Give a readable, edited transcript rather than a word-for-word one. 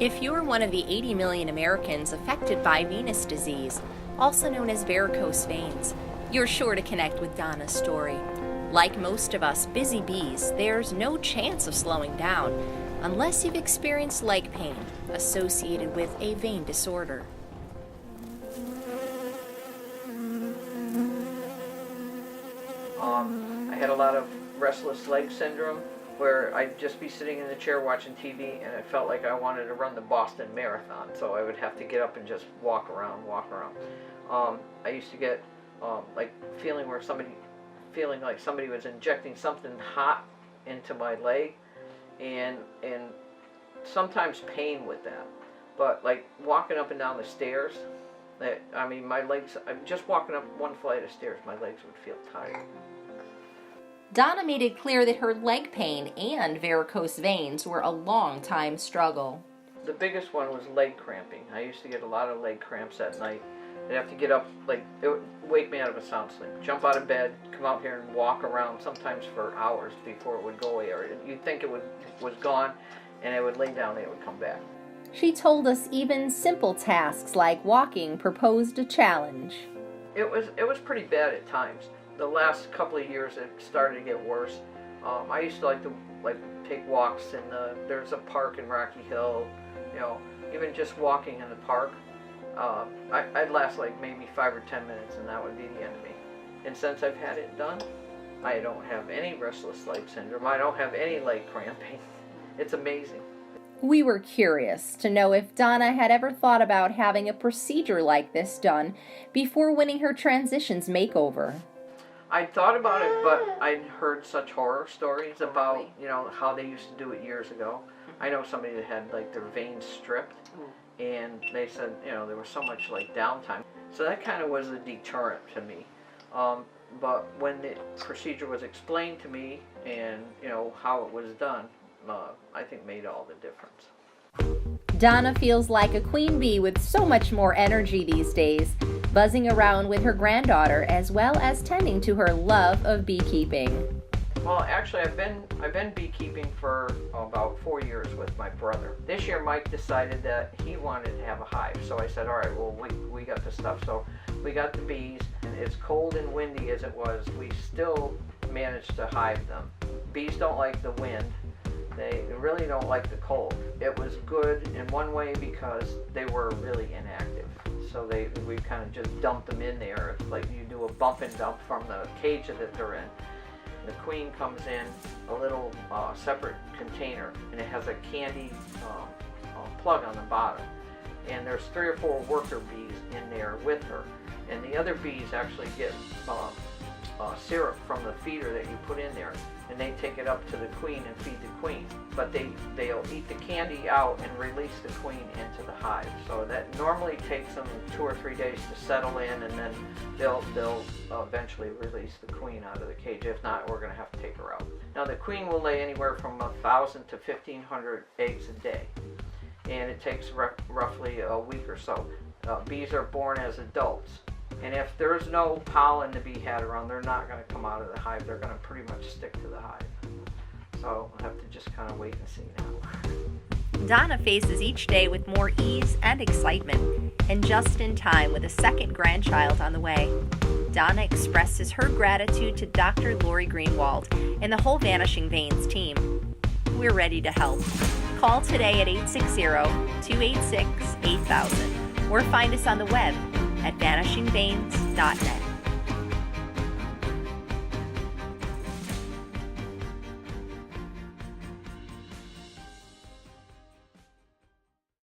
If you're one of the 80 million Americans affected by venous disease, also known as varicose veins, you're sure to connect with Donna's story. Like most of us busy bees, there's no chance of slowing down unless you've experienced leg pain associated with a vein disorder. I had a lot of restless leg syndrome where I'd just be sitting in the chair watching TV and it felt like I wanted to run the Boston Marathon, so I would have to get up and just walk around. I used to get like feeling like somebody was injecting something hot into my leg, and sometimes pain with that. But like walking up and down the stairs, my legs, I'm just walking up one flight of stairs, my legs would feel tired. Donna made it clear that her leg pain and varicose veins were a long-time struggle. The biggest one was leg cramping. I used to get a lot of leg cramps at night. I'd have to get up, like, it would wake me out of a sound sleep. Jump out of bed, come out here and walk around, sometimes for hours before it would go away. Or you'd think it was gone, and I would lay down and it would come back. She told us even simple tasks like walking proposed a challenge. It was pretty bad at times. The last couple of years it started to get worse. I used to like to take walks in there's a park in Rocky Hill, even just walking in the park. I'd last like maybe 5 or 10 minutes and that would be the end of me. And since I've had it done, I don't have any restless leg syndrome. I don't have any leg cramping. It's amazing. We were curious to know if Donna had ever thought about having a procedure like this done before winning her Transitions Makeover. I thought about it, but I'd heard such horror stories about, how they used to do it years ago. I know somebody that had like their veins stripped, and they said, there was so much like downtime. So that kind of was a deterrent to me. But when the procedure was explained to me and, how it was done, I think made all the difference. Donna feels like a queen bee with so much more energy these days, buzzing around with her granddaughter as well as tending to her love of beekeeping. Well, actually, I've been beekeeping for about 4 years with my brother. This year, Mike decided that he wanted to have a hive, so I said, all right, well, we got the stuff. So we got the bees, and as cold and windy as it was, we still managed to hive them. Bees don't like the wind. They really don't like the cold. It was good in one way because they were really inactive. So we kind of just dumped them in there. It's like you do a bump and dump from the cage that they're in. The queen comes in a little separate container, and it has a candy plug on the bottom. And there's 3 or 4 worker bees in there with her. And the other bees actually get syrup from the feeder that you put in there, and they take it up to the queen and feed the queen. But they'll eat the candy out and release the queen into the hive. So that normally takes them 2 or 3 days to settle in, and then they'll eventually release the queen out of the cage. If not, we're going to have to take her out. Now the queen will lay anywhere from 1,000 to 1,500 eggs a day, and it takes roughly a week or so. Bees are born as adults. And if there's no pollen to be had around, they're not going to come out of the hive. They're going to pretty much stick to the hive. So we'll have to just kind of wait and see now. Donna faces each day with more ease and excitement, and just in time with a second grandchild on the way. Donna expresses her gratitude to Dr. Lori Greenwald and the whole Vanishing Veins team. We're ready to help. Call today at 860-286-8000 or find us on the web at vanishingveins.net.